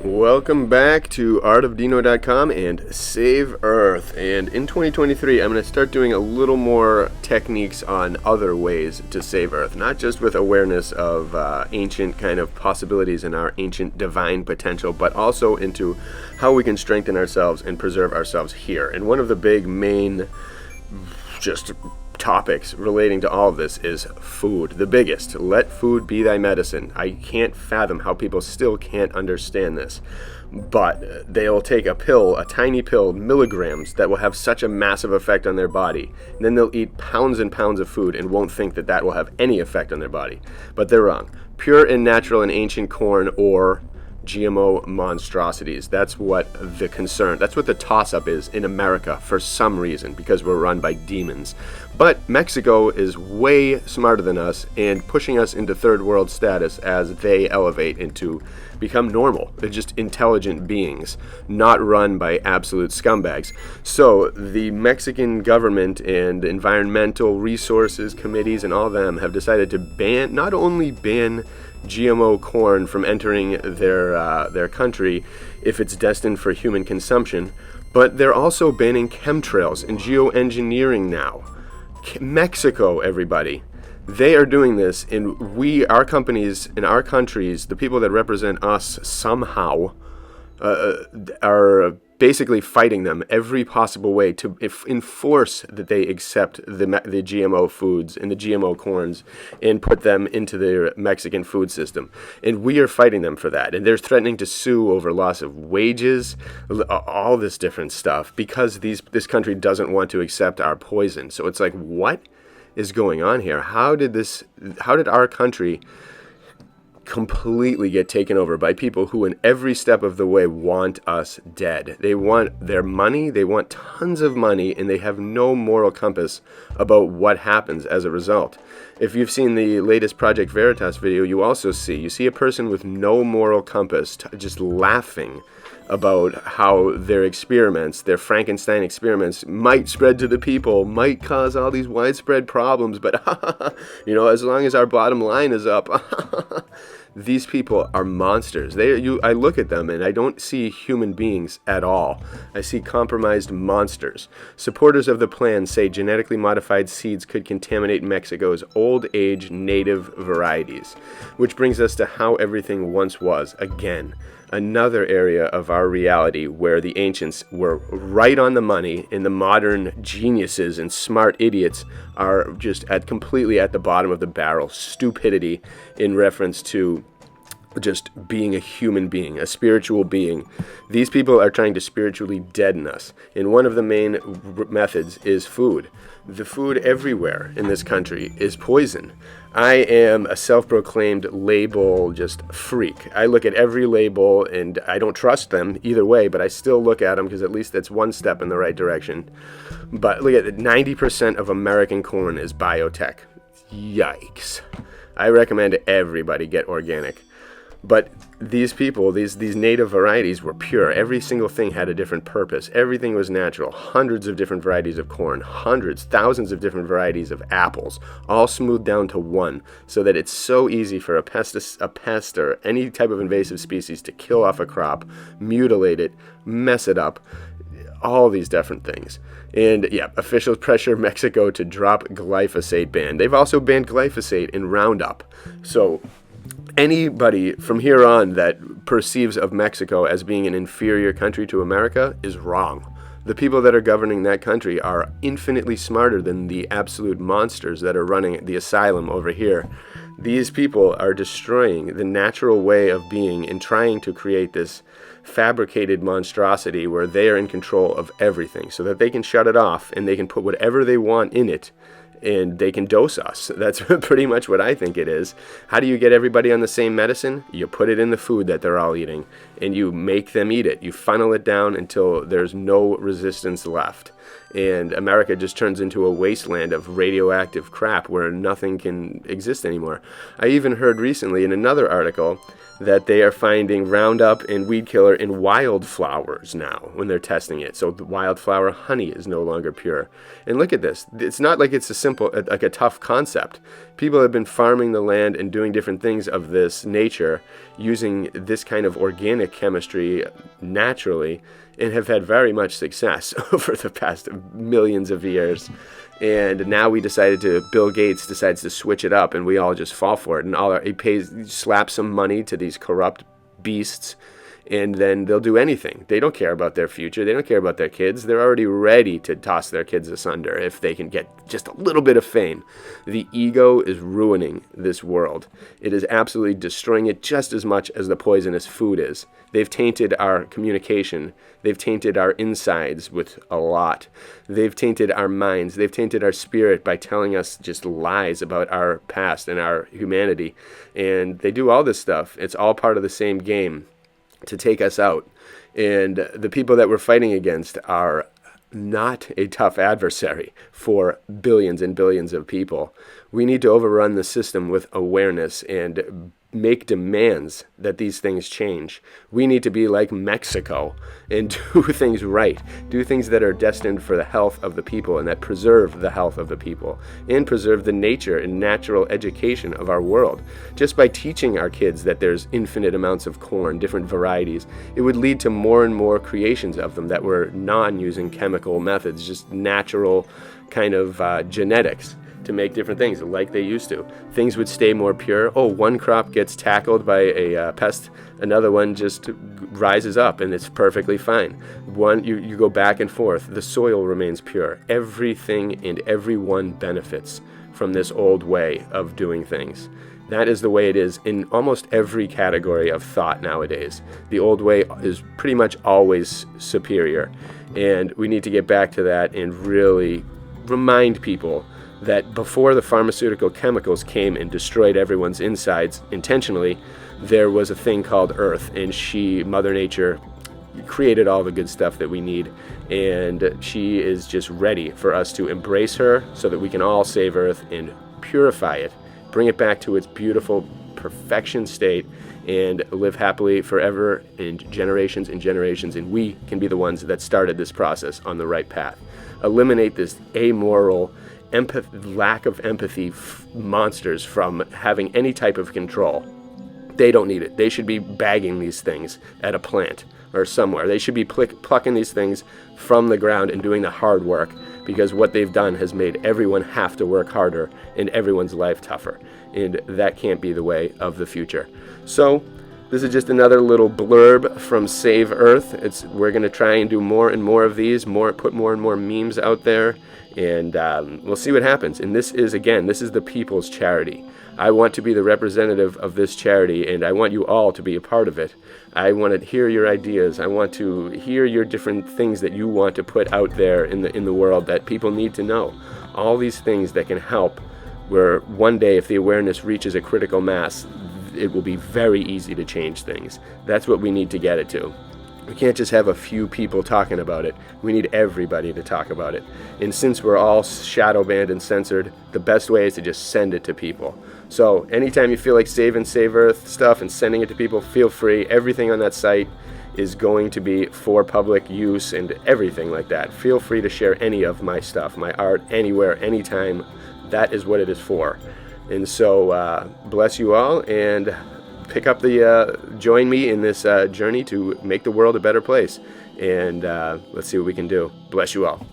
Welcome back to artofdino.com and Save Earth. And in 2023, I'm going to start doing a little more techniques on other ways to save Earth, not just with awareness of ancient kind of possibilities and our ancient divine potential, but also into how we can strengthen ourselves and preserve ourselves here. And one of the big main just topics relating to all of this is food. The biggest. Let food be thy medicine. I can't fathom how people still can't understand this. But they'll take a pill, a tiny pill, milligrams, that will have such a massive effect on their body. And then they'll eat pounds and pounds of food and won't think that that will have any effect on their body. But they're wrong. Pure and natural and ancient corn or GMO monstrosities. That's what the concern, that's what the toss-up is in America for some reason, because we're run by demons. But Mexico is way smarter than us and pushing us into third world status as they elevate into become normal. They're just intelligent beings, not run by absolute scumbags. So the Mexican government and environmental resources committees and all of them have decided to not only ban GMO corn from entering their country if it's destined for human consumption, but they're also banning chemtrails and geoengineering now. Mexico, everybody. They are doing this, and our companies in our countries, the people that represent us somehow, are basically fighting them every possible way to enforce that they accept the GMO foods and the GMO corns and put them into their Mexican food system. And we are fighting them for that. And they're threatening to sue over loss of wages, all this different stuff, because this country doesn't want to accept our poison. So it's like, what is going on here? How did our country completely get taken over by people who in every step of the way want us dead? They want their money, they want tons of money, and they have no moral compass about what happens as a result. If you've seen the latest Project Veritas video, you see a person with no moral compass just laughing about how their Frankenstein experiments might spread to the people, might cause all these widespread problems, but as long as our bottom line is up. These people are monsters. I look at them and I don't see human beings at all. I see compromised monsters. Supporters of the plan say genetically modified seeds could contaminate Mexico's old age native varieties, which brings us to how everything once was again. Another area of our reality where the ancients were right on the money and the modern geniuses and smart idiots are just completely at the bottom of the barrel. Stupidity in reference to just being a human being, a spiritual being. These people are trying to spiritually deaden us. And one of the main methods is food. The food everywhere in this country is poison. I am a self-proclaimed label just freak. I look at every label and I don't trust them either way, but I still look at them because at least that's one step in the right direction. But look at it, 90% of American corn is biotech. Yikes. I recommend everybody get organic. But these people, these native varieties were pure. Every single thing had a different purpose. Everything was natural. Hundreds of different varieties of corn, thousands of different varieties of apples, all smoothed down to one, so that it's so easy for a pest or any type of invasive species to kill off a crop, mutilate it, mess it up, all these different things. And yeah, officials pressure Mexico to drop glyphosate ban. They've also banned glyphosate in Roundup. So anybody from here on that perceives of Mexico as being an inferior country to America is wrong. The people that are governing that country are infinitely smarter than the absolute monsters that are running the asylum over here. These people are destroying the natural way of being and trying to create this fabricated monstrosity where they are in control of everything so that they can shut it off and they can put whatever they want in it and they can dose us. That's pretty much what I think it is. How do you get everybody on the same medicine? You put it in the food that they're all eating, and you make them eat it. You funnel it down until there's no resistance left. And America just turns into a wasteland of radioactive crap where nothing can exist anymore. I even heard recently in another article that they are finding Roundup and weed killer in wildflowers now when they're testing it. So the wildflower honey is no longer pure. And look at this. It's not like it's a simple, like a tough concept. People have been farming the land and doing different things of this nature using this kind of organic chemistry naturally, and have had very much success over the past millions of years. And now Bill Gates decides to switch it up, and we all just fall for it. And he slaps some money to these corrupt beasts, and then they'll do anything. They don't care about their future. They don't care about their kids. They're already ready to toss their kids asunder if they can get just a little bit of fame. The ego is ruining this world. It is absolutely destroying it just as much as the poisonous food is. They've tainted our communication. They've tainted our insides with a lot. They've tainted our minds. They've tainted our spirit by telling us just lies about our past and our humanity. And they do all this stuff. It's all part of the same game to take us out. And the people that we're fighting against are not a tough adversary for billions and billions of people. We need to overrun the system with awareness and make demands that these things change. We need to be like Mexico and do things right. Do things that are destined for the health of the people and that preserve the health of the people and preserve the nature and natural education of our world. Just by teaching our kids that there's infinite amounts of corn, different varieties, it would lead to more and more creations of them that were non-using chemical methods, just natural kind of genetics to make different things like they used to. Things would stay more pure. Oh, one crop gets tackled by a pest, another one just rises up and it's perfectly fine. You go back and forth. The soil remains pure. Everything and everyone benefits from this old way of doing things. That is the way it is in almost every category of thought nowadays. The old way is pretty much always superior. And we need to get back to that and really remind people that before the pharmaceutical chemicals came and destroyed everyone's insides intentionally, there was a thing called Earth, and Mother Nature, created all the good stuff that we need, and she is just ready for us to embrace her so that we can all save Earth and purify it, bring it back to its beautiful perfection state, and live happily forever in generations and generations, and we can be the ones that started this process on the right path. Eliminate this amoral lack of empathy monsters from having any type of control. They don't need it. They should be bagging these things at a plant or somewhere. They should be plucking these things from the ground and doing the hard work, because what they've done has made everyone have to work harder and everyone's life tougher. And that can't be the way of the future. So this is just another little blurb from Save Earth. We're going to try and do more and more of these, put more and more memes out there, and we'll see what happens. And this is the people's charity. I want to be the representative of this charity, and I want you all to be a part of it. I want to hear your ideas. I want to hear your different things that you want to put out there in the world that people need to know. All these things that can help, where one day if the awareness reaches a critical mass, it will be very easy to change things. That's what we need to get it to. We can't just have a few people talking about it. We need everybody to talk about it. And since we're all shadow banned and censored, the best way is to just send it to people. So anytime you feel like saving Save Earth stuff and sending it to people, feel free. Everything on that site is going to be for public use and everything like that. Feel free to share any of my stuff, my art, anywhere, anytime. That is what it is for. And so bless you all, and join me in this journey to make the world a better place. And let's see what we can do. Bless you all.